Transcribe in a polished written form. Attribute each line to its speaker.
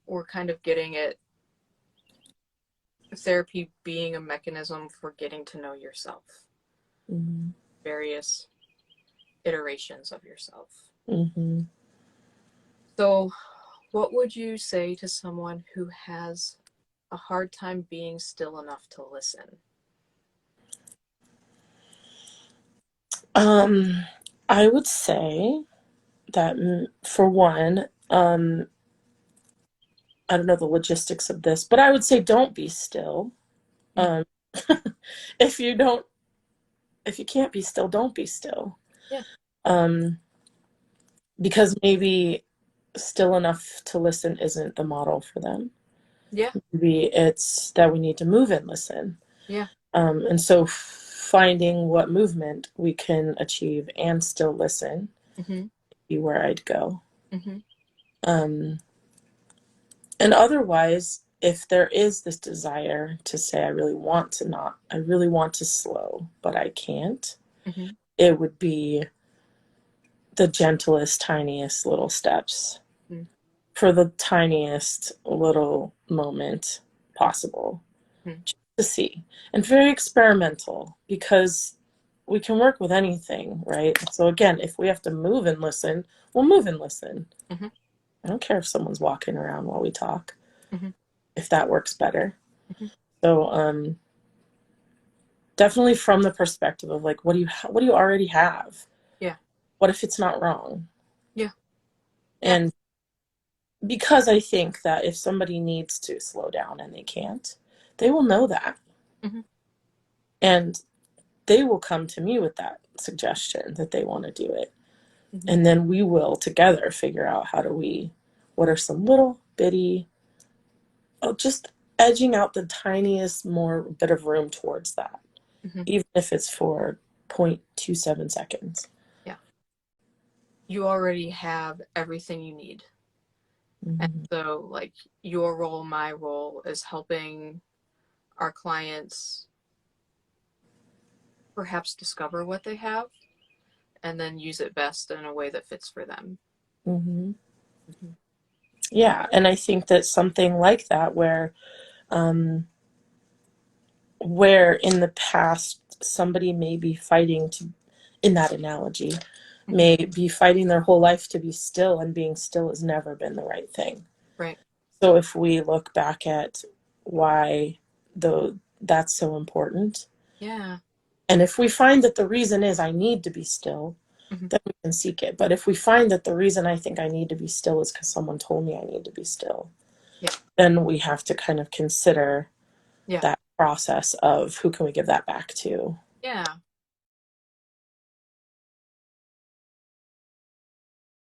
Speaker 1: we're kind of getting at therapy being a mechanism for getting to know yourself,
Speaker 2: Mm-hmm.
Speaker 1: various iterations of yourself.
Speaker 2: Mm-hmm.
Speaker 1: So, what would you say to someone who has a hard time being still enough to listen?
Speaker 2: Um, I would say that for one, I don't know the logistics of this, but I would say don't be still.
Speaker 1: Mm.
Speaker 2: Um, if you don't, if you can't be still, don't be still.
Speaker 1: Yeah.
Speaker 2: Um, because maybe still enough to listen isn't the model for them.
Speaker 1: Yeah.
Speaker 2: Maybe it's that we need to move and listen.
Speaker 1: Yeah.
Speaker 2: And so finding what movement we can achieve and still listen
Speaker 1: Mm-hmm.
Speaker 2: be where I'd go.
Speaker 1: Mm-hmm.
Speaker 2: Um, and otherwise, if there is this desire to say, I really want to slow, but I can't,
Speaker 1: Mm-hmm.
Speaker 2: it would be the gentlest, tiniest little steps
Speaker 1: Mm-hmm.
Speaker 2: for the tiniest little moment possible just to see. And very experimental because we can work with anything, right? So again, if we have to move and listen, we'll move and listen.
Speaker 1: Mm-hmm.
Speaker 2: I don't care if someone's walking around while we talk,
Speaker 1: Mm-hmm.
Speaker 2: if that works better.
Speaker 1: Mm-hmm.
Speaker 2: So definitely from the perspective of like, what do you already have?
Speaker 1: Yeah.
Speaker 2: What if it's not wrong?
Speaker 1: Yeah. Yeah.
Speaker 2: And because I think that if somebody needs to slow down and they can't, they will know that.
Speaker 1: Mm-hmm.
Speaker 2: And they will come to me with that suggestion that they want to do it.
Speaker 1: Mm-hmm.
Speaker 2: And then we will together figure out what are some little bitty, just edging out the tiniest more bit of room towards that,
Speaker 1: Mm-hmm.
Speaker 2: even if it's for 0.27 seconds.
Speaker 1: Yeah. You already have everything you need. And
Speaker 2: Mm-hmm.
Speaker 1: so, like, your role, my role is helping our clients perhaps discover what they have and then use it best in a way that fits for them.
Speaker 2: Mm-hmm.
Speaker 1: Mm-hmm.
Speaker 2: Yeah, and I think that something like that, where in the past somebody may be fighting to, in that analogy,
Speaker 1: Mm-hmm.
Speaker 2: may be fighting their whole life to be still, and being still has never been the right thing.
Speaker 1: Right.
Speaker 2: So if we look back at why though that's so important,
Speaker 1: Yeah.
Speaker 2: and if we find that the reason is I need to be still,
Speaker 1: Mm-hmm.
Speaker 2: then we can seek it. But if we find that the reason I think I need to be still is because someone told me I need to be still,
Speaker 1: Yeah.
Speaker 2: then we have to kind of consider
Speaker 1: Yeah.
Speaker 2: that process of who can we give that back to.
Speaker 1: Yeah.